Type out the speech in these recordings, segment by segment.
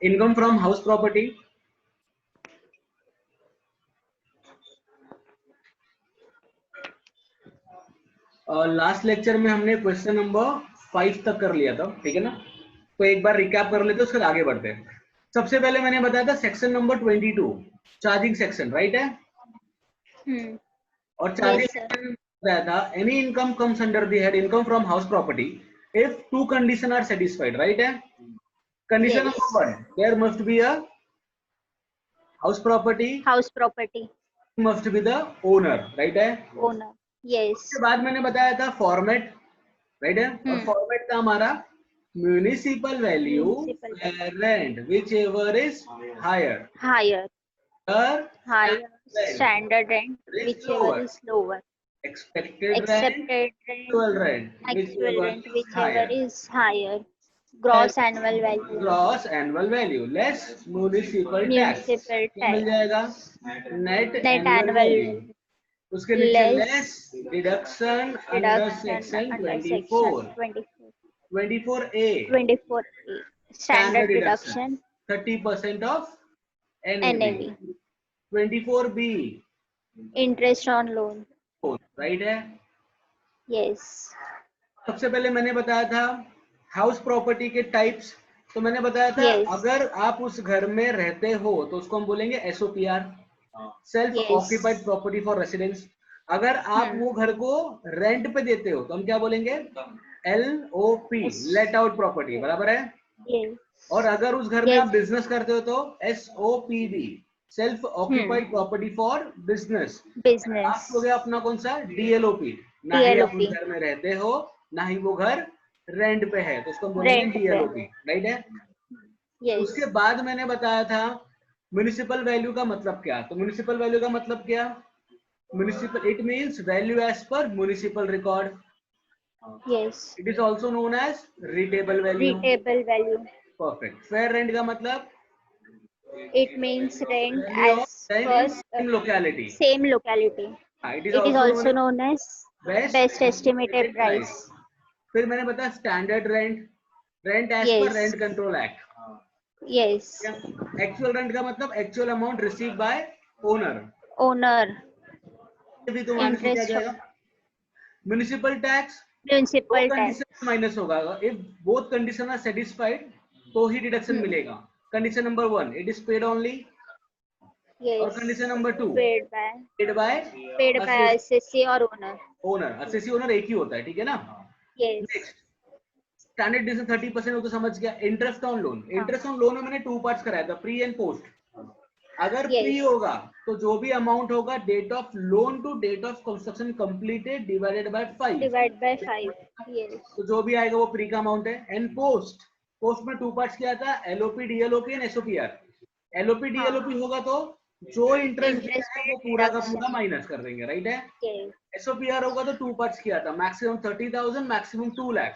Income from house property, और last lecture में हमने क्वेश्चन नंबर 5 तक कर लिया था, ठीक है ना। तो एक बार रिकैप कर लेते उसके बाद आगे बढ़ते हैं। सबसे पहले मैंने बताया था section number 22 charging section, right है। और चार्जिंग सेक्शन में बताया था any income comes under the head income from house property if two condition are satisfied, right है। Condition number 1, there must be a house property must be the owner, right है। Owner, yes. उसके बाद मैंने बताया था format, right है। और format था हमारा municipal value rent whichever is higher, standard rent whichever is lower, expected accepted rent, rent, actual rent, whichever is higher, gross annual value, gross annual value less municipal tax, क्या मिल जाएगा, net annual value। उसके नीचे less deduction under section 24A standard deduction 30% of NAV, 24B interest on loan, right है। yes। सबसे पहले मैंने बताया था हाउस प्रॉपर्टी के टाइप्स। तो मैंने बताया था अगर आप उस घर में रहते हो तो उसको हम बोलेंगे SOPR, self occupied property for residence. अगर आप वो घर को रेंट पे देते हो तो हम क्या बोलेंगे, LOP, लेट आउट प्रॉपर्टी, बराबर है। और अगर उस घर में आप बिजनेस करते हो तो SOPB, self occupied property for business. आप हो गया अपना कौन सा, DLOP, ना ही आप उस घर में रहते हो ना ही वो घर रेंट पे है, तो उसको बोलेंगे DLOP, राइट है। उसके बाद मैंने बताया था म्युनिसिपल वैल्यू का मतलब क्या। तो म्युनिसिपल वैल्यू का मतलब क्या, municipal it means value as per municipal record, it is also known as rateable value, perfect. Fair rent का मतलब it means rent as per same locality, it is also known as best estimated price। फिर मैंने बताया standard rent, rent as per rent control act, yes. Actual rent का मतलब actual amount receive by owner, भी तो minus किया जाएगा। Municipal tax condition minus होगा, if both condition are satisfied तो ही डिडक्शन मिलेगा। Condition number 1 it is paid only, और condition number 2 paid by assessee और ओनर। असेसी ओनर एक ही होता है, ठीक है ना। नेक्स्ट स्टैंडर्ड डिडक्शन 30% हो तो समझ गया। Interest on loan, interest on loan में मैंने 2 पार्ट्स कराया था, प्री एंड पोस्ट। अगर प्री होगा तो जो भी अमाउंट होगा date of loan to date of construction completed divided by 5, तो जो भी आएगा वो प्री का अमाउंट है। एंड पोस्ट, पोस्ट में 2 पार्ट्स किया था, LOP, DLOP and SOPR। LOP DLOP होगा तो जो इंटरेस्ट है वो पूरा का पूरा माइनस कर देंगे, राइट है। SOPR होगा तो 2 पार्ट्स किया था, मैक्सिमम 30,000, मैक्सिमम 2 लाख,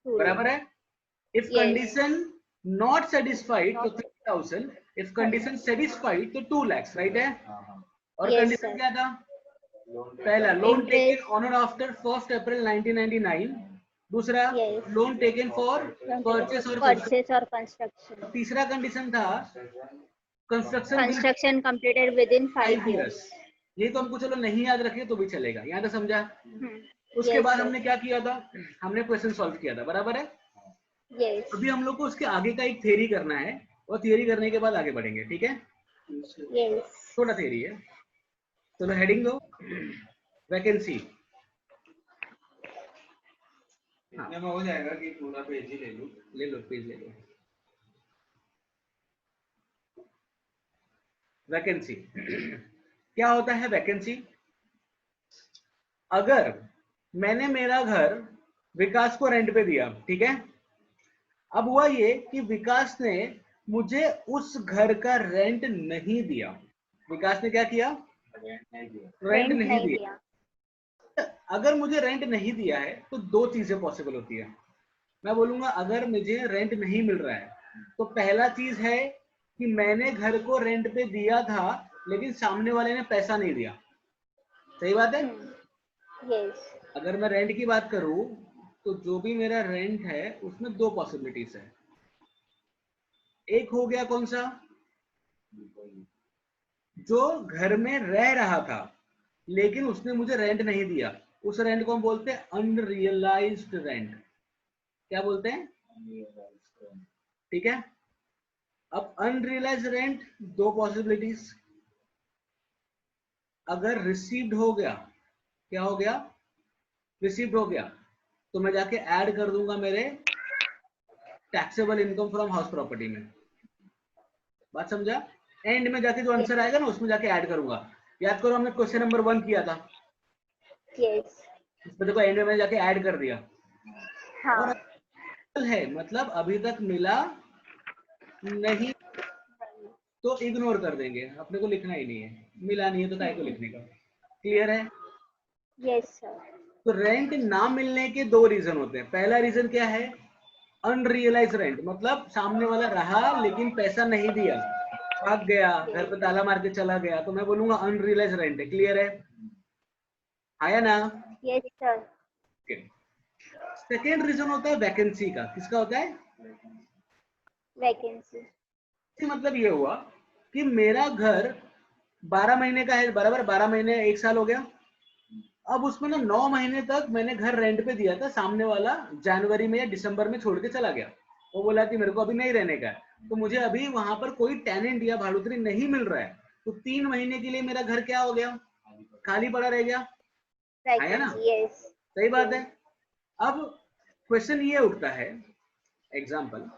बराबर है। इफ कंडीशन नॉट सेटिस्फाइड तो 30,000, इफ कंडीशन सेटिस्फाइड तो 2 लाख, राइट है। और कंडीशन क्या था, पहला लोन टेकन ऑन और आफ्टर 1 अप्रैल 1999, दूसरा लोन टेकन फॉर परचेस और कंस्ट्रक्शन, तीसरा कंडीशन था construction completed with in 5 years। ये तो हमको चलो नहीं याद रखे तो भी चलेगा, यहाँ तक समझा। उसके बाद हमने क्या किया था, हमने क्वेश्चन सॉल्व किया था, बराबर है। अभी हम लोग को उसके आगे का एक थ्योरी करना है, और थ्योरी करने के बाद आगे बढ़ेंगे, ठीक है। छोटा थ्योरी है, चलो हेडिंग दो, वैकेंसी। हाँ हो जाएगा कि पूरा पेज ही ले लो पेज ले लो। वैकेंसी क्या होता है, वैकेंसी अगर मैंने मेरा घर विकास को रेंट पे दिया, ठीक है। अब हुआ ये कि विकास ने मुझे उस घर का रेंट नहीं दिया। विकास ने क्या किया, रेंट नहीं दिया। अगर मुझे रेंट नहीं दिया है तो 2 चीजें पॉसिबल होती है। मैं बोलूंगा अगर मुझे रेंट नहीं मिल रहा है तो पहला चीज है कि मैंने घर को रेंट पे दिया था लेकिन सामने वाले ने पैसा नहीं दिया, सही बात है। अगर मैं रेंट की बात करूं तो जो भी मेरा रेंट है उसमें 2 पॉसिबिलिटीज है। एक हो गया कौन सा, जो घर में रह रहा था लेकिन उसने मुझे रेंट नहीं दिया, उस रेंट को हम बोलते हैं अनरियलाइज्ड रेंट। क्या बोलते हैं? ठीक है। अब अनरियलाइज्ड रेंट, दो पॉसिबिलिटीज। अगर रिसीव्ड हो गया, क्या हो गया? रिसीव्ड हो गया, तो मैं जाके ऐड कर दूंगा मेरे taxable income from house property में। बात समझा? एंड में जाके जो आंसर आएगा ना उसमें जाके ऐड करूंगा। याद करो हमने क्वेश्चन नंबर 1 किया था, इसमें देखो एंड में मैंने जाके ऐड कर दिया। हाँ। और है मतलब अभी तक मिला नहीं तो इग्नोर कर देंगे, अपने को लिखना ही नहीं है, मिला नहीं है तो काय को लिखने का। क्लियर है? Yes sir. तो रेंट ना मिलने के दो रीजन होते हैं। पहला रीजन क्या है? अनरियलाइज रेंट, मतलब सामने वाला रहा लेकिन पैसा नहीं दिया, भाग गया, घर पे ताला मार के चला गया, तो मैं बोलूंगा अनरियलाइज रेंट है। क्लियर है? आया ना? Yes sir. सेकेंड रीजन होता है वैकेंसी का। किसका होता है? वैकेंसी। मतलब ये हुआ कि मेरा घर 12 महीने का है, बराबर 12 महीने 1 साल हो गया। अब उसमें ना 9 महीने तक मैंने घर रेंट पे दिया था, सामने वाला जनवरी में या दिसंबर में छोड़ के चला गया। वो बोला कि मेरे को अभी नहीं रहने का है, तो मुझे अभी वहां पर कोई टेनेंट या भाड़ुतरी नहीं मिल रहा है, तो 3 महीने के लिए मेरा घर क्या हो गया? खाली पड़ा रह गया। आया ना? यस। सही बात है। अब क्वेश्चन ये उठता है, एग्जाम्पल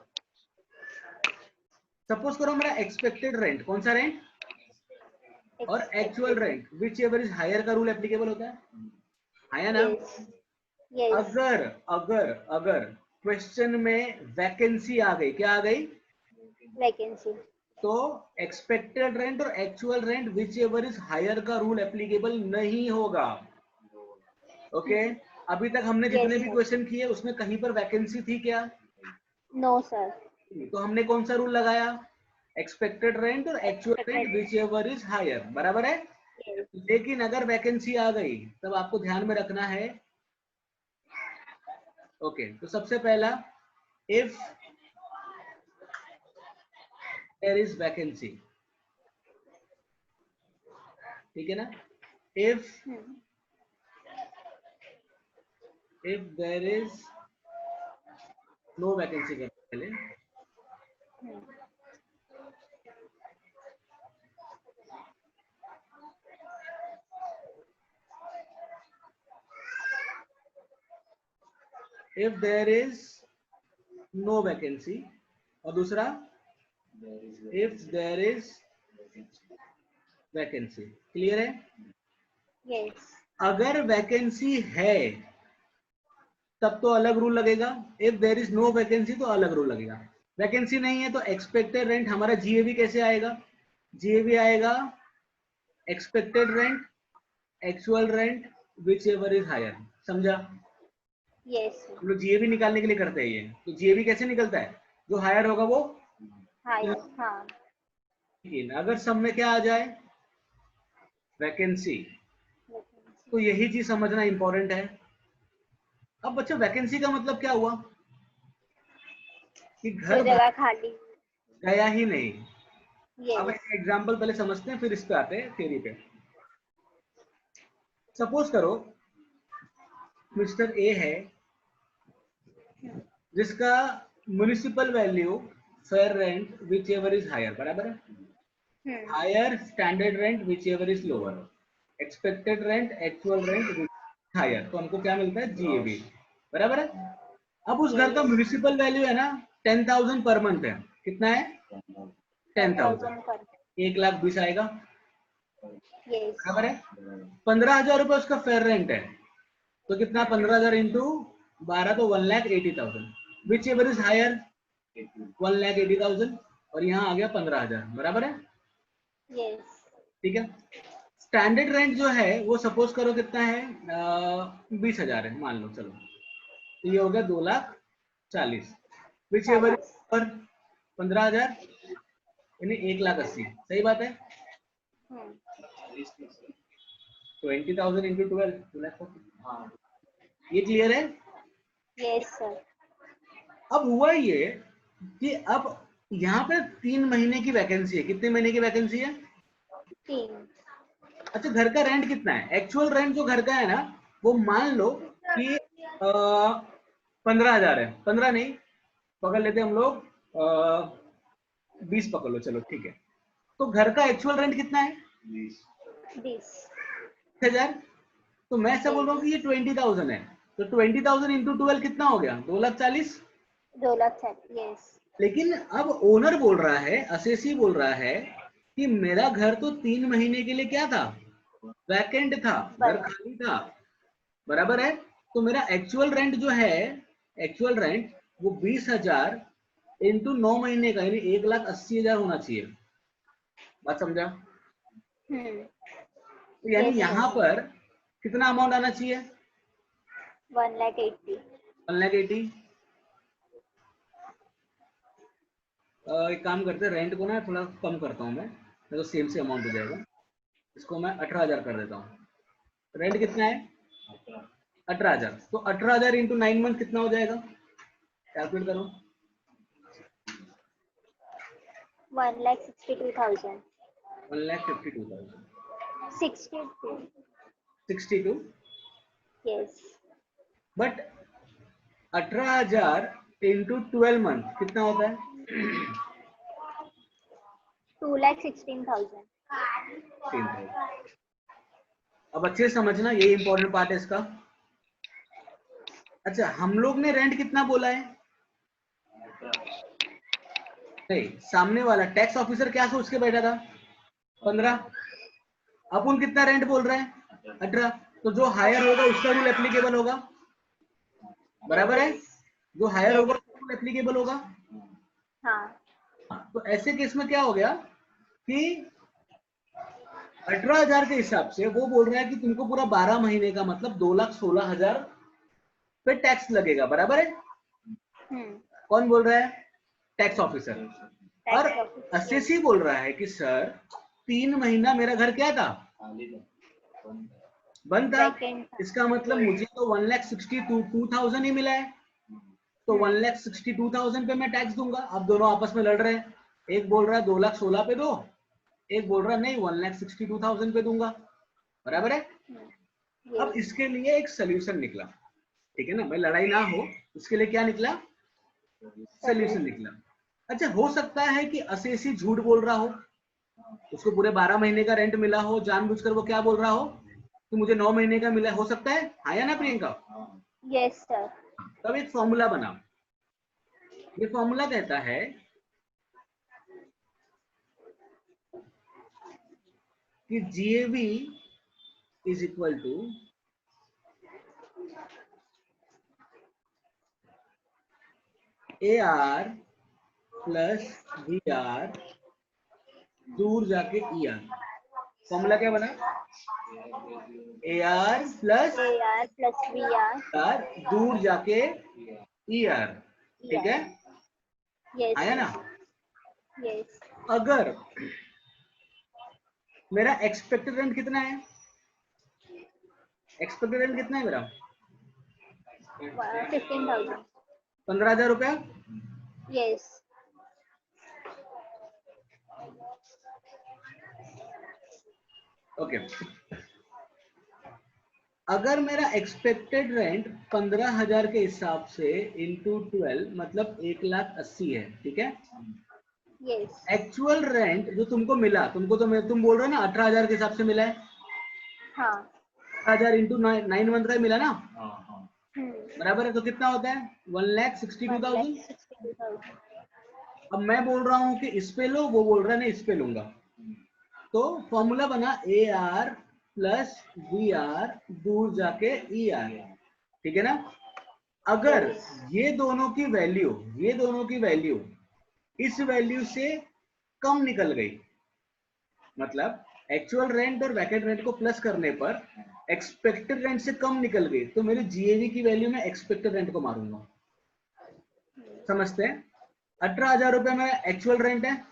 सपोज करो मेरा एक्सपेक्टेड रेंट, कौन सा रेंट? और actual rent whichever is higher का रूल एप्लीकेबल होता है। आया ना? अगर अगर अगर क्वेश्चन में वैकेंसी आ गई, क्या आ गई? वैकेंसी। तो एक्सपेक्टेड रेंट और actual rent whichever is higher का रूल एप्लीकेबल नहीं होगा। ओके अभी तक हमने जितने भी क्वेश्चन किए उसमें कहीं पर वैकेंसी थी क्या? No sir. तो हमने कौन सा रूल लगाया? एक्सपेक्टेड रेंट और actual rent whichever is higher, बराबर है। लेकिन अगर वैकेंसी आ गई तब आपको ध्यान में रखना है। ओके तो सबसे पहला, इफ देयर इज वैकेंसी, ठीक है ना? If there is no vacancy का पहले, if there is no vacancy, और दूसरा if there is vacancy. Clear है? यस। अगर वैकेंसी है तब तो अलग रूल लगेगा, if there is no vacancy तो अलग रूल लगेगा। वैकेंसी नहीं है तो एक्सपेक्टेड रेंट हमारा जीएवी कैसे आएगा? जीएवी आएगा expected rent actual rent whichever is higher. समझा? यस। हम लोग जीएवी निकालने के लिए करते हैं ये। तो जीएवी कैसे निकलता है? जो हायर होगा वो हायर। हाँ। लेकिन अगर सब में क्या आ जाए? वैकेंसी, तो यही चीज समझना इंपॉर्टेंट है। अब बच्चों वैकेंसी का मतलब क्या हुआ? कि घर जगह खाली गया ही नहीं। अब यस। एक एग्जांपल पहले समझते हैं फिर इस पे आते हैं थ्योरी पे। सपोज करो मिस्टर ए है जिसका municipal value fair rent whichever is higher, बराबर है। Higher standard rent whichever is lower, expected rent actual rent higher, तो हमको क्या मिलता है? जीएबी, बराबर है। अब उस घर का म्युनिसिपल वैल्यू है ना 10,000 पर मंथ है। कितना है? 10,000। 1,20,000 आएगा, बराबर है। 15,000 रुपए उसका फेयर रेंट है, तो कितना? 15,000 इंटू 12 तो 1,80,000। Which ever is higher? 1,80,000, और यहाँ आ गया 15,000, बराबर है। ठीक है। स्टैंडर्ड रेंट जो है वो सपोज करो कितना है? 20,000 है मान लो, चलो तो ये हो गया 2,40,000। विच एवर 15,000 यानी 1,80,000। सही बात है। 20,000 इंटू 12, 2,40,000। ये क्लियर है? Yes sir. अब हुआ ये कि अब यहाँ पे 3 महीने की वैकेंसी है। कितने महीने की वैकेंसी है? 3। अच्छा, घर का रेंट कितना है? एक्चुअल रेंट जो घर का है ना, वो मान लो कि 15,000 है। 15 नहीं, पकड़ लेते हम लोग, 20 पकड़ लो, चलो ठीक है। तो घर का एक्चुअल रेंट कितना है? 20,000। तो मैं ऐसा बोल रहा हूँ कि ये 20,000 है, तो 20,000 इंटू 12 कितना हो गया? 2,40,000। 2,40,000। यस। लेकिन अब ओनर बोल रहा है, असेसी बोल रहा है कि मेरा घर तो 3 महीने के लिए क्या था? वैकेंट था, घर खाली था, बराबर है। तो मेरा एक्चुअल रेंट जो है, एक्चुअल रेंट वो 20,000 इंटू 9 महीने का, यानी 1,80,000 होना चाहिए। बात समझा? तो यानी Yes, यहाँ sir. पर कितना अमाउंट आना चाहिए? 1,80,000. 1,80,000। एक काम करते हैं, रेंट को ना थोड़ा कम करता हूँ मैं, तो सेम से अमाउंट हो जाएगा। इसको मैं 18,000 कर देता हूँ। रेंट कितना है? 18,000। तो 18,000 इंटू 9 मंथ कितना हो जाएगा? कैलकुलेट करो। 1,62,000. 1,52,000। 62. 62। Yes. बट 18,000 इंटू 12 मंथ कितना होता है? 2,16,000. 3,000। अब अच्छे से समझना, ये इंपॉर्टेंट पार्ट है इसका। अच्छा, हम लोग ने रेंट कितना बोला है? नहीं, सामने वाला टैक्स ऑफिसर क्या सोच के बैठा था? 15। अपन कितना रेंट बोल रहे हैं? 18। तो जो हायर होगा उसका रूल एप्लीकेबल होगा, बराबर है? जो हायर Yes. होगा उसका रूल एप्लीकेबल होगा। हाँ. तो ऐसे केस में क्या हो गया कि 18,000 के हिसाब से वो बोल रहा है कि तुमको पूरा 12 महीने का, मतलब 2,16,000 पे टैक्स लगेगा, बराबर है? कौन बोल रहा है? Tax officer. और असेसी बोल रहा है कि सर 3 महीना मेरा घर क्या था? बंद था। इसका मतलब मुझे तो 1,62,000 ही मिला है, तो 1,62,000 पे मैं टैक्स दूंगा। अब दोनों आपस में लड़ रहे हैं, एक बोल रहा है 2,16,000 पे दो, एक बोल रहा है नहीं 1,62,000 पे दूंगा, बराबर है? अब इसके लिए एक सोल्यूशन निकला, ठीक है ना, भाई लड़ाई ना हो, इसके लिए क्या निकला? सोल्यूशन निकला। अच्छा, हो सकता है कि असेसी झूठ बोल रहा हो, उसको पूरे 12 महीने का रेंट मिला हो, जानबूझकर वो क्या बोल रहा हो कि मुझे 9 महीने का मिला, हो सकता है, हाँ या ना प्रियंका? Yes, sir. तब एक फॉर्मूला बना। ये फॉर्मूला कहता है कि GAV is equal to AR plus VR दूर जाके ER। फॉर्मूला क्या बना? AR plus VR. दूर जाके ER, ठीक है? Yes. आया ना? Yes. अगर मेरा एक्सपेक्टेड रेंट कितना है? एक्सपेक्टेड रेंट कितना है मेरा? 15,000. 15,000 रुपया। Yes. ओके। अगर मेरा एक्सपेक्टेड रेंट 15,000 के हिसाब से इंटू 12 मतलब 1,80,000 है, ठीक है? Yes. एक्चुअल रेंट जो तुमको मिला, तुमको तो तुम बोल रहे हो ना 18,000 के हिसाब से मिला है। हाँ. 18,000 इंटू 9 मंथ का मिला ना, हम्म. बराबर है? तो कितना होता है? 1,62,000। 1,62,000. अब मैं बोल रहा हूँ कि इस पे लो, वो बोल रहा है नहीं इस पे लूंगा, तो फॉर्मूला बना AR प्लस VR दूर जाके ER, ठीक है ना? अगर ये दोनों की वैल्यू इस वैल्यू से कम निकल गई, मतलब एक्चुअल रेंट और वैकेंट रेंट को प्लस करने पर एक्सपेक्टेड रेंट से कम निकल गई, तो मेरी GAV की वैल्यू में एक्सपेक्टेड रेंट को मारूंगा। समझते हैं? 18,000 रुपए में एक्चुअल रेंट है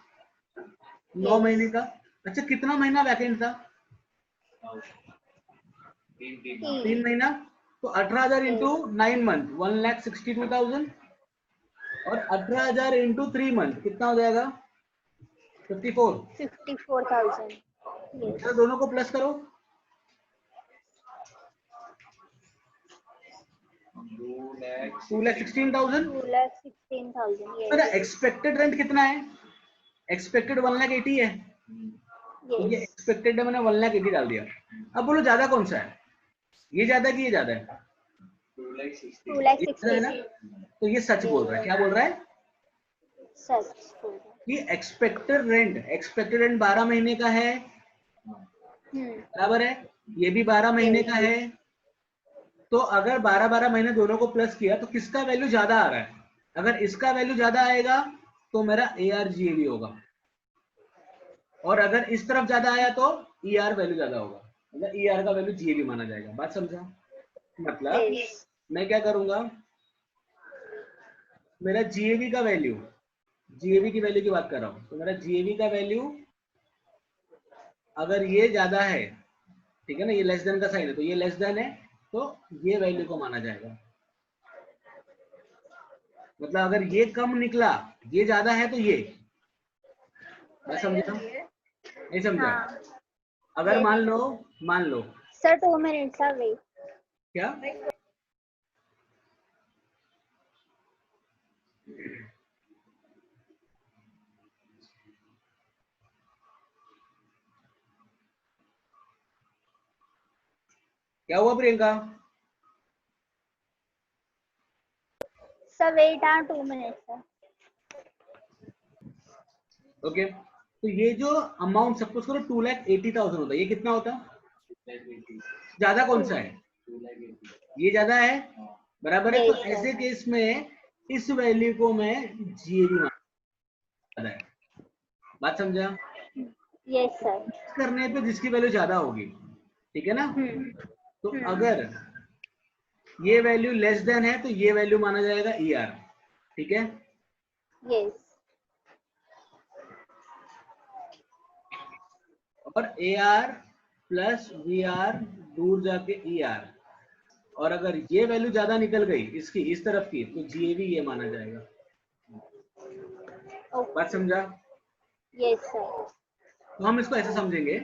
9 महीने का। अच्छा, कितना महीना वैकेंट था? 3 महीना। तो 18,000 इंटू 9 मंथ 1,62,000, और 18,000 इंटू 3 मंथ कितना हो जाएगा? 54। 54,000. Yes. चलो दोनों को प्लस करो। 2,16,000। 2,16,000. मेरा Yes. एक्सपेक्टेड रेंट कितना है? एक्सपेक्टेड 1,80,000 है, तो ये Yes. एक्सपेक्टेड है, मैंने 1,80,000 डाल दिया। अब बोलो ज्यादा कौन सा है, ये ज्यादा कि ये ज्यादा है? 2,60,000. है ना, तो ये सच बोल रहा है। क्या बोल रहा है? सच. कि एक्सपेक्टेड रेंट 12 महीने का है, बराबर है, ये भी 12 महीने का है। तो अगर 12-12 महीने दोनों को प्लस किया तो किसका वैल्यू ज्यादा आ रहा है? अगर इसका वैल्यू ज्यादा आएगा तो मेरा ARGAV होगा, और अगर इस तरफ ज्यादा आया तो ER वैल्यू ज्यादा होगा, मतलब ER का वैल्यू GAV माना जाएगा। बात समझा? मतलब मैं क्या करूंगा, मेरा GAV का वैल्यू, GAV की वैल्यू की बात कर रहा हूं, तो मेरा GAV का वैल्यू अगर ये ज्यादा है, ठीक है ना, ये लेस देन का साइन है, तो ये लेस देन है, तो ये वैल्यू को माना जाएगा। मतलब अगर ये कम निकला, ये ज्यादा है, तो ये। मैं समझा? नहीं समझा? हाँ. अगर मान लो Sir, 2 minutes are wait. क्या, क्या हुआ Priyanka? Sir, wait 2 minutes. Sir. Okay, तो ये जो अमाउंट सपोज करो 2,80,000 होता है, ये कितना होता? ज्यादा कौन सा है? ये ज्यादा है, बराबर है। तो ऐसे केस में इस वैल्यू को मैं GAV माना है। बात समझा? Yes, sir. करने पे जिसकी वैल्यू ज्यादा होगी, ठीक है ना, तो अगर ये वैल्यू लेस देन है तो ये वैल्यू माना जाएगा ER, ठीक है? Yes. और AR प्लस VR दूर जाके ER, और अगर ये वैल्यू ज्यादा निकल गई इसकी इस तरफ की, तो GAV ये माना जाएगा। बात समझा? Yes, sir. तो हम इसको ऐसे समझेंगे,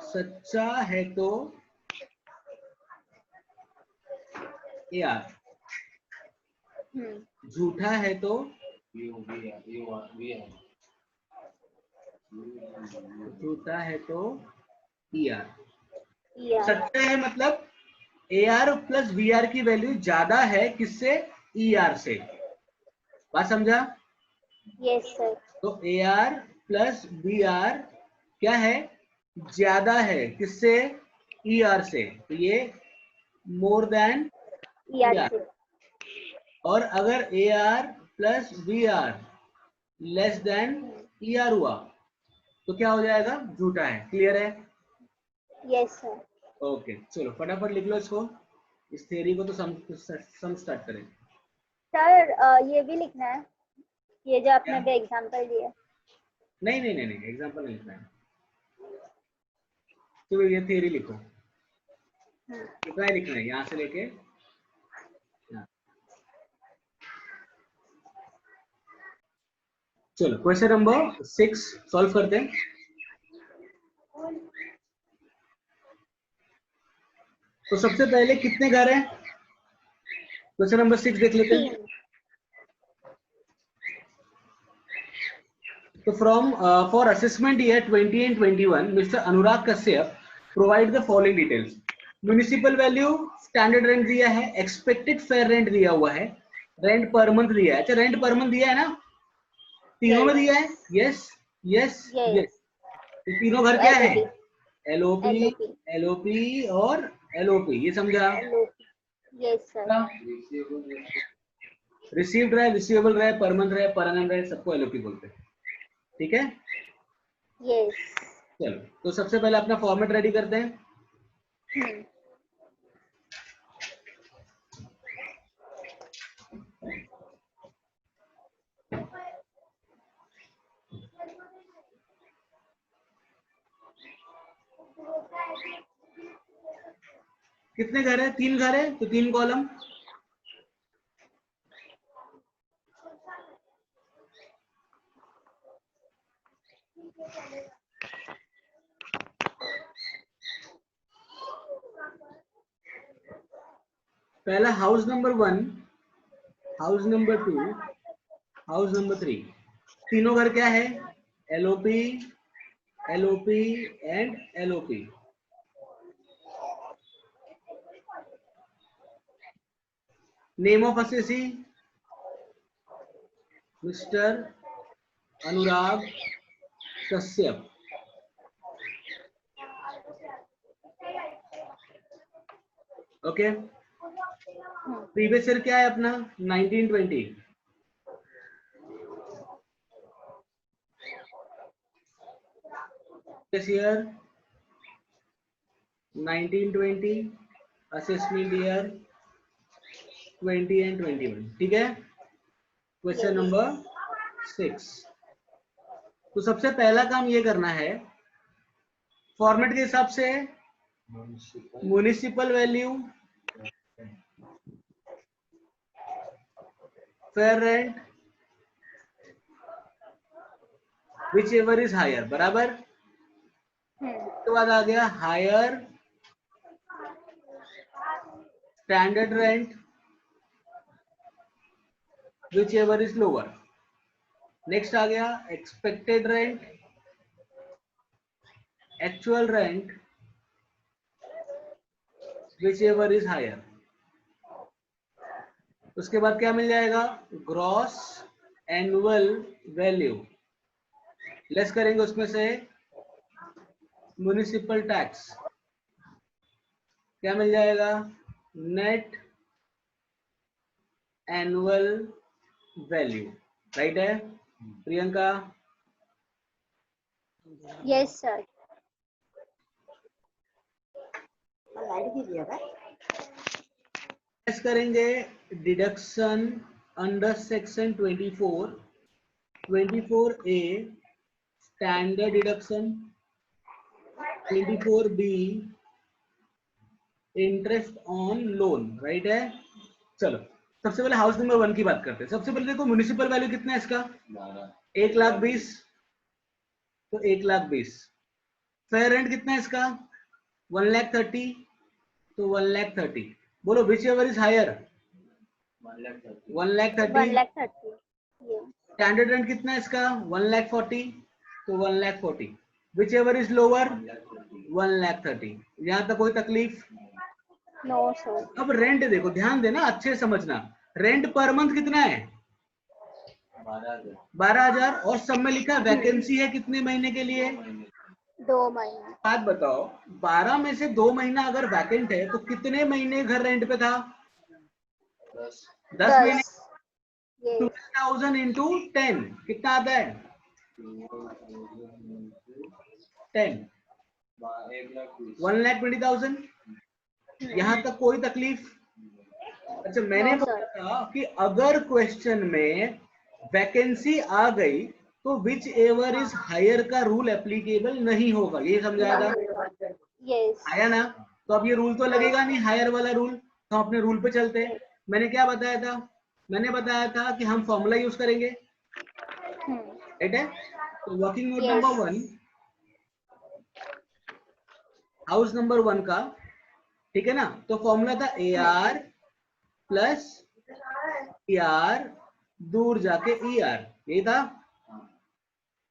सच्चा है तो AR, झूठा है तो ER। सच्चा है मतलब AR प्लस VR की वैल्यू ज्यादा है किससे? ER से। बात समझा? Yes, sir. तो AR प्लस VR क्या है? ज्यादा है किससे? ER से। तो ये मोर देन ER। और अगर AR plus VR less than ER हुआ तो क्या हो जाएगा? झूठा है। क्लियर है? Yes, sir. ओके, चलो फटाफट लिख लो इसको, इस थ्योरी को तो सम स्टार्ट करें। सर ये भी लिखना है, ये जो आपने अभी एग्जांपल दिया। नहीं एग्जांपल नहीं लिखना है, तो ये थ्योरी लिखो। कितना ही लिखना है, यहाँ से लेके यहाँ। चलो क्वेश्चन नंबर 6 सॉल्व करते हैं। तो सबसे पहले कितने घर हैं? क्वेश्चन नंबर 6 देख लेते हैं। तो from for assessment year 20 and 21 mister Anurag Kashyap provide the following details. Municipal value, standard rent दिया है, एक्सपेक्टेड फेयर रेंट दिया हुआ है, रेंट पर मंथ दिया है। अच्छा, रेंट पर मंथ दिया है ना, तीनों में दिया है। Yes yes yes. तो तीनों घर क्या है? LOP और LOP, ये समझा? Yes sir. रिसीव्ड रहे, रिसीवेबल रहे, पर मंथ रहे, पर एनम रहे, सबको LOP बोलते हैं। ठीक है? यस। चलो, तो सबसे पहले अपना फॉर्मेट रेडी करते हैं। कितने घर है? 3 घर है, तो 3 कॉलम। पहला house number 1, house number 2, house number 3, तीनों घर क्या है? LOP, LOP and LOP. Name of assessee mister Anurag Kashyap. Okay, previous year क्या है अपना? 1920। this year 1920, assessment year 20 and 21। ठीक है, क्वेश्चन नंबर 6। तो सबसे पहला काम ये करना है, फॉर्मेट के हिसाब से municipal value, fair rent, whichever is higher, बराबर। उसके बाद आ गया higher standard rent, whichever is lower. Next आ गया expected rent, actual rent, whichever is higher. उसके बाद क्या मिल जाएगा? ग्रॉस एनुअल वैल्यू, लेस करेंगे उसमें से म्युनिसिपल टैक्स, क्या मिल जाएगा? Net annual value. राइट है प्रियंका? Yes sir. लेस करेंगे deduction under section 24, 24A standard deduction, 24B interest on loan. Right है, चलो सबसे पहले हाउस नंबर 1 की बात करते हैं। सबसे पहले देखो म्युनिसिपल वैल्यू कितना है इसका? 1,20,000, तो 1,20,000। फेयर रेंट कितना है इसका? 1,30,000, तो 1,30,000। बोलो whichever is higher? 1,30,000। 1,30,000। Standard rent कितना है इसका? 1,40,000, तो 1,40,000। Whichever is lower? 1,30,000। यहाँ तक कोई तकलीफ? No sir. अब रेंट देखो, ध्यान देना, अच्छे समझना। रेंट पर मंथ कितना है? 12,000। और सब में लिखा है वैकेंसी है कितने महीने के लिए? 2 महीने। बात बताओ, 12 में से 2 महीना अगर वैकेंट है तो कितने महीने घर रेंट पे था? 10 महीने। 12,000 इंटू 10 कितना आता है? 10, 1,20,000। यहाँ तक कोई तकलीफ? अच्छा, मैंने बोला था कि अगर क्वेश्चन में वैकेंसी आ गई तो विच एवर इज हायर का रूल एप्लीकेबल नहीं होगा, ये समझाया था? यस। आया ना? तो अब ये रूल तो लगेगा नहीं, हायर वाला रूल, तो हम अपने रूल पे चलते हैं। मैंने क्या बताया था? मैंने बताया था कि हम फॉर्मूला यूज करेंगे। राइट है? तो working note number 1, house number 1 का, ठीक है ना? तो फॉर्मूला था AR प्लस ER दूर जाके ER, यही था।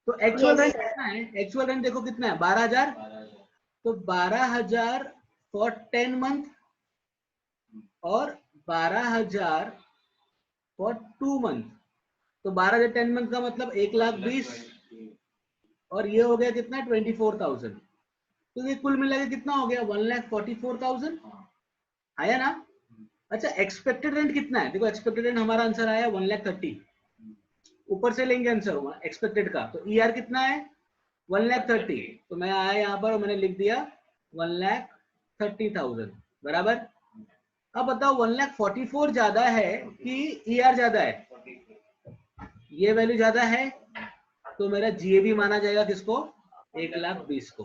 तो एक्चुअल रेंट कितना है? एक्चुअल रेंट देखो कितना है? 12,000। तो 12,000 फॉर 10 मंथ और 12,000 फॉर 2 मंथ। तो 12,000 10 मंथ का मतलब 1,20,000, और ये हो गया कितना? 24,000। तो ये कुल मिला के कितना हो गया? 1,44,000। आया ना? अच्छा, एक्सपेक्टेड रेंट कितना है? देखो एक्सपेक्टेड रेंट हमारा आंसर आया 1,30,000। ऊपर से लेंगे आंसर एक्सपेक्टेड का, तो ER कितना है? 1,30,000। तो मैं आया यहाँ पर और मैंने लिख दिया 1,30,000, बराबर। अब बताओ 1,44,000 ज्यादा है कि ER ज्यादा है? ये वैल्यू ज्यादा है, तो मेरा GAB माना जाएगा किसको? 1,20,000 को,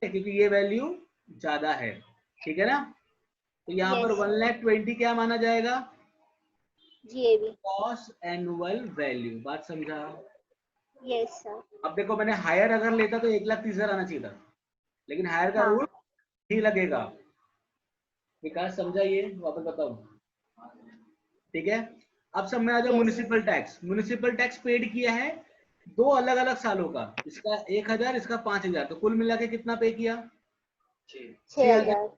क्योंकि ये वैल्यू ज्यादा है। ठीक है ना? तो यहाँ पर 1,20,000 क्या माना जाएगा? GAB, gross annual value. बात समझा? Yes sir. अब देखो मैंने हायर अगर लेता तो 1,30,000 आना चाहिए था, लेकिन हायर का रूल ही लगेगा। विकास समझा ये, वापस बताओ, ठीक है। अब सब में आ जाओ। Municipal tax, municipal tax paid किया है 2 अलग अलग सालों का, इसका 1,000, इसका 5,000, तो कुल मिला के कितना पे किया? 6,000।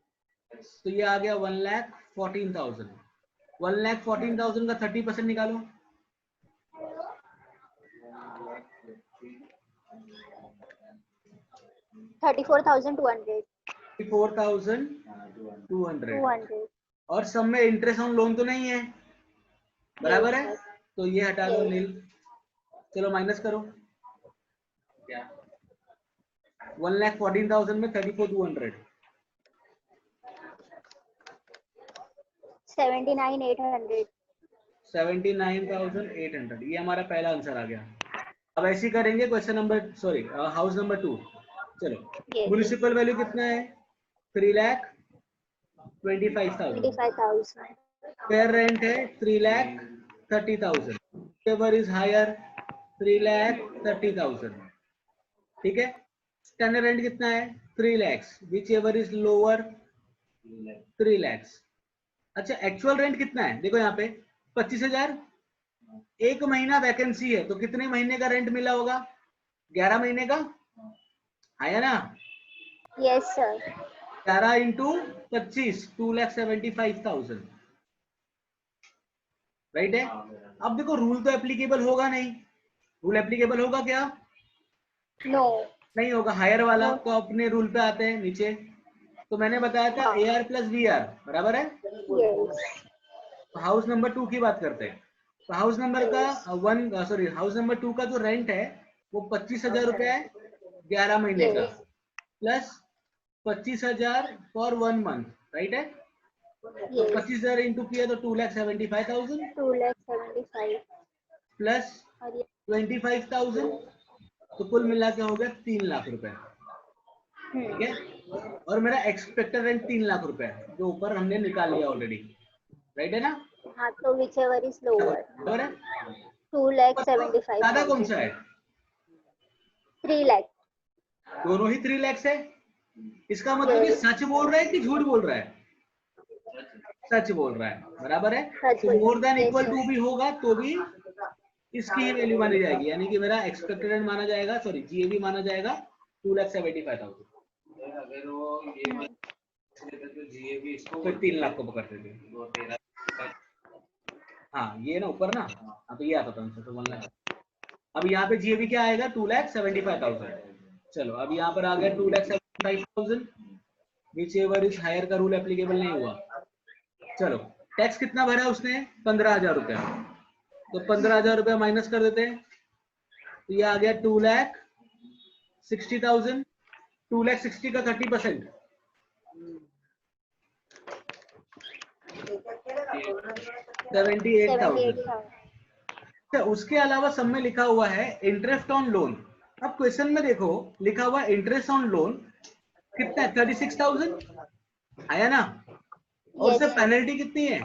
तो ये आ गया 1,14,000। 1,14,000 का 30% निकालो। 34,200। 34,200। और सब में इंटरेस्ट ऑन लोन तो नहीं है, बराबर है, तो ये हटा दो, नील। चलो माइनस करो, क्या 1,14,000 में 34,200, 79,800। 79,800, ये हमारा पहला आंसर आ गया। अब ऐसे ही करेंगे question number, sorry house number 2। चलो, म्युनिसिपल वैल्यू कितना है? 3,25,000। फेयर रेंट है 3,30,000। व्हिचएवर इज हायर 3,30,000, ठीक है। स्टैंडर्ड रेंट कितना है? 3 lakh. Whichever is lower 3 lakh. अच्छा, एक्चुअल रेंट कितना है? देखो यहाँ पे 25,000। एक महीना वैकेंसी है, तो कितने महीने का रेंट मिला होगा? 11 महीने का, आया ना? Yes sir. 11 इंटू 25, 2,75,000, राइट है। अब देखो रूल तो एप्लीकेबल होगा नहीं, रूल एप्लीकेबल होगा क्या? नो, नहीं होगा। हायर वाला तो अपने रूल पे आते हैं नीचे, तो मैंने बताया था AR प्लस VR बराबर है। तो हाउस नंबर 2 की बात करते हैं। तो हाउस नंबर का हाउस नंबर 2 का जो रेंट है वो 25,000 रुपया है 11 महीने का, प्लस 25,000 फॉर 1 मंथ, राइट है। तो 25,000 इंटू किया तो 2,75,000 2,75,000 प्लस 25,000, तो कुल मिला के हो गया 3 लाख रुपए, ठीक है। और मेरा एक्सपेक्टेड रेंट 3 लाख रुपए है, जो ऊपर हमने निकाल लिया ऑलरेडी, राइट है ना। हाँ, तो whichever is lower, बराबर है। 2,75,000 ज्यादा कौन सा है? 3 लाख। दोनों ही 3 लाख है। इसका मतलब ये सच बोल रहा है कि झूठ बोल रहा है? सच बोल रहा है, बराबर है। तो मोर देन इक्वल टू भी होगा तो भी इसकी ही वैल्यू मानी जाएगी, यानी कि मेरा एक्सपेक्टेड रेंट माना जाएगा, सॉरी GAV माना जाएगा 2,75,000। अगर वो ये तो GAV इसको फिर 3 लाख को पकड़ते थे। हाँ ये ना ऊपर ना, हाँ तो ये आता था आंसर, तो 1 लाख। अब यहाँ पे GAV क्या आएगा? 2,75,000। चलो अब यहाँ पर आ गया 2,75,000, विच एवर इज हायर का रूल एप्लीकेबल नहीं हुआ। चलो, टैक्स कितना भरा उसने? 15,000 रुपया। तो 15,000 रुपया माइनस कर देते हैं, तो ये आ गया 2,60,000। 2,60,000 का 30%, 78,000। उसके अलावा सब में लिखा हुआ है इंटरेस्ट ऑन लोन। अब क्वेश्चन में देखो लिखा हुआ इंटरेस्ट ऑन लोन कितना है? 36,000 आया ना। और उससे पेनल्टी कितनी है?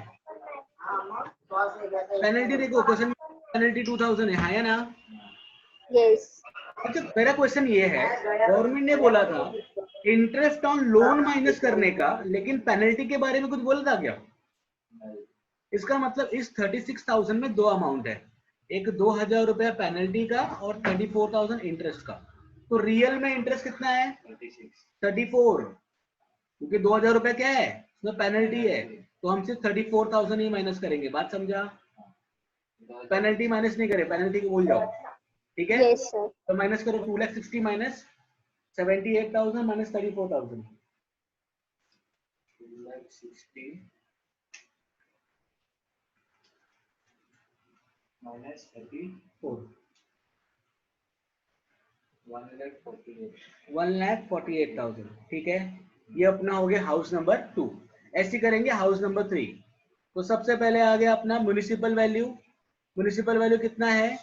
पेनल्टी देखो क्वेश्चन में, पेनल्टी 2,000 है, आया ना। यस। अच्छा, मेरा क्वेश्चन ये है, गवर्नमेंट ने बोला था इंटरेस्ट ऑन लोन माइनस करने का, लेकिन पेनल्टी के बारे में कुछ बोला था क्या? इसका मतलब इस 36,000 में दो अमाउंट है, एक 2,000 रुपया पेनल्टी का और 34,000 इंटरेस्ट का। तो रियल में इंटरेस्ट कितना है? 34, क्योंकि 2,000 रुपया क्या है उसमें पेनल्टी है, तो हम सिर्फ 34,000 ही माइनस करेंगे। बात समझा? पेनल्टी माइनस नहीं करे, पेनल्टी को भूल जाओ, ठीक है। Yes sir. तो माइनस करो 2,60,000 माइनस 78,000 माइनस 34,000, 2,60,000 माइनस 34, 1,48,000, ठीक है। ये अपना हो गया हाउस नंबर 2। ऐसे करेंगे हाउस नंबर 3। तो सबसे पहले आ गया अपना म्युनिसिपल वैल्यू। म्युनिसिपल वैल्यू कितना है?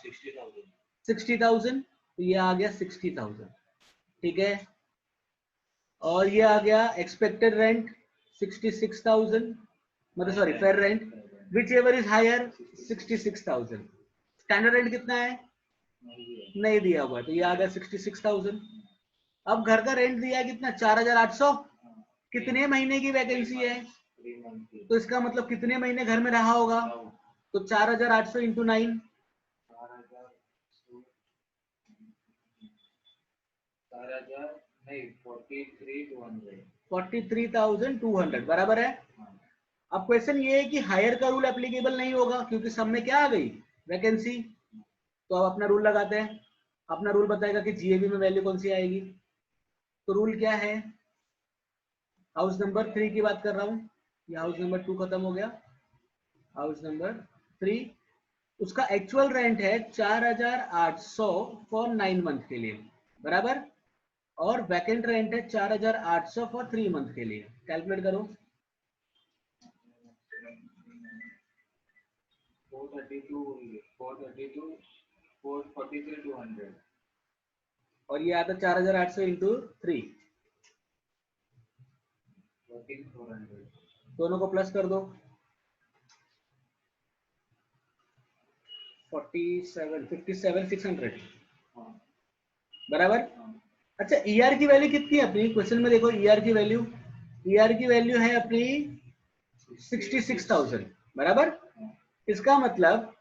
60,000। तो ये आ गया 60,000, ठीक है। और ये आ गया एक्सपेक्टेड रेंट 66,000, मतलब sorry fair rent, whichever is higher 66,000। Standard rent कितना है? नहीं दिया हुआ, तो ये आ गया 66,000। अब घर का रेंट दिया कितना, 4,800। कितने महीने की वैकेंसी है, तो इसका मतलब कितने महीने घर में रहा होगा, तो 4,800 इंटू 9, 43,200 बराबर है। अब क्वेश्चन ये है कि हायर का रूल एप्लीकेबल नहीं होगा क्योंकि सब में क्या आ गई, वैकेंसी। तो अब अपना रूल लगाते हैं। अपना रूल बताएगा कि जीएबी में वैल्यू कौन सी आएगी। तो रूल क्या है, हाउस नंबर 3 की बात कर रहा हूं, ये हाउस नंबर 2 खत्म हो गया, हाउस नंबर 3, उसका एक्चुअल रेंट है 4,800 फॉर 9 मंथ के लिए बराबर, और वैकेंट रेंट है 4,800 फॉर 3 मंथ के लिए। कैलकुलेट करो। 443,200 और ये आता 4,800 इंटू 3, 14,400, दोनों को प्लस कर दो, 57,600 बराबर। अच्छा ईआर की वैल्यू कितनी है अपनी, क्वेश्चन में देखो ईआर की वैल्यू, ईआर की वैल्यू है अपनी 66,000 बराबर। इसका मतलब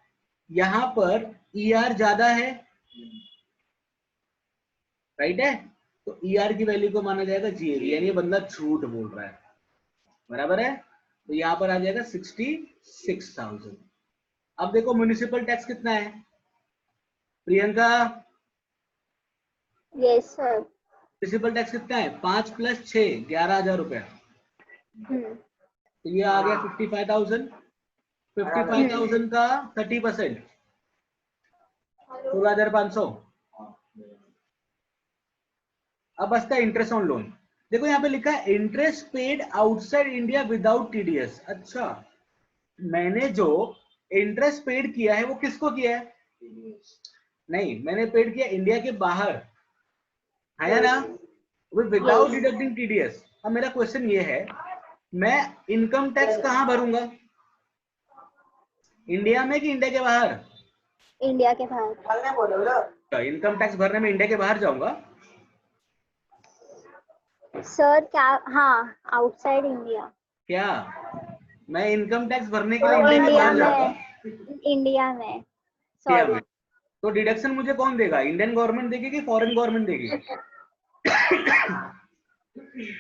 यहां पर ईआर ज्यादा है, राइट है, तो ईआर की वैल्यू को माना जाएगा जीएबी, यानी ये बंदा झूठ बोल रहा है बराबर है। तो यहां पर आ जाएगा 66,000। अब देखो म्युनिसिपल टैक्स कितना है Priyanka, yes sir. Municipal tax कितना है, 5 + 6 11,000 रुपया। तो ये आ गया 55,000, 55,000 का 30% 16,500। अब बचता है इंटरेस्ट ऑन लोन। देखो यहाँ पे लिखा है interest paid outside India without TDS. अच्छा मैंने जो इंटरेस्ट पेड किया है वो किसको किया है, नहीं मैंने पेड किया इंडिया के बाहर, है ना, वो विदाउट डिडक्टिंग टीडीएस। अब मेरा क्वेश्चन ये है मैं इनकम टैक्स कहां भरूंगा, इंडिया में कि इंडिया के बाहर, इंडिया के बाहर। इनकम टैक्स भरने में इंडिया के बाहर जाऊंगा सर क्या, हाँ आउटसाइड इंडिया। क्या, मैं इनकम टैक्स भरने के लिए इंडिया के बाहर जाऊंगा, इंडिया में इंडिया सॉरी। में। तो डिडक्शन मुझे कौन देगा, इंडियन गवर्नमेंट देगी कि फॉरेन गवर्नमेंट देगी,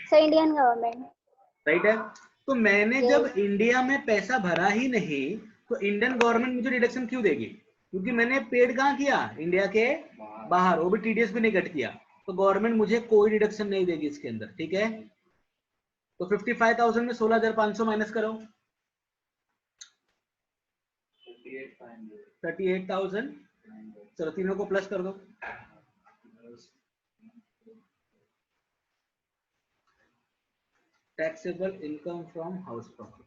सर इंडियन गवर्नमेंट। राइट है। तो मैंने जब इंडिया में पैसा भरा ही नहीं तो इंडियन गवर्नमेंट मुझे डिडक्शन क्यों देगी, क्योंकि मैंने पेड कहाँ किया, इंडिया के बाहर, वो भी टीडीएस भी नहीं कट किया, तो गवर्नमेंट मुझे कोई डिडक्शन नहीं देगी इसके अंदर, ठीक है। तो 55,000 में 16,500 माइनस करो, 38,000, चलो तीनों को प्लस कर दो, taxable income from house property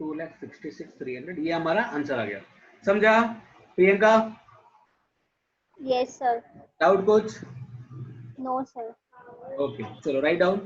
2,66,300, ये हमारा आंसर आ गया। समझा प्रियंका? Yes sir. डाउट कुछ? No sir. ओके चलो राइट डाउन।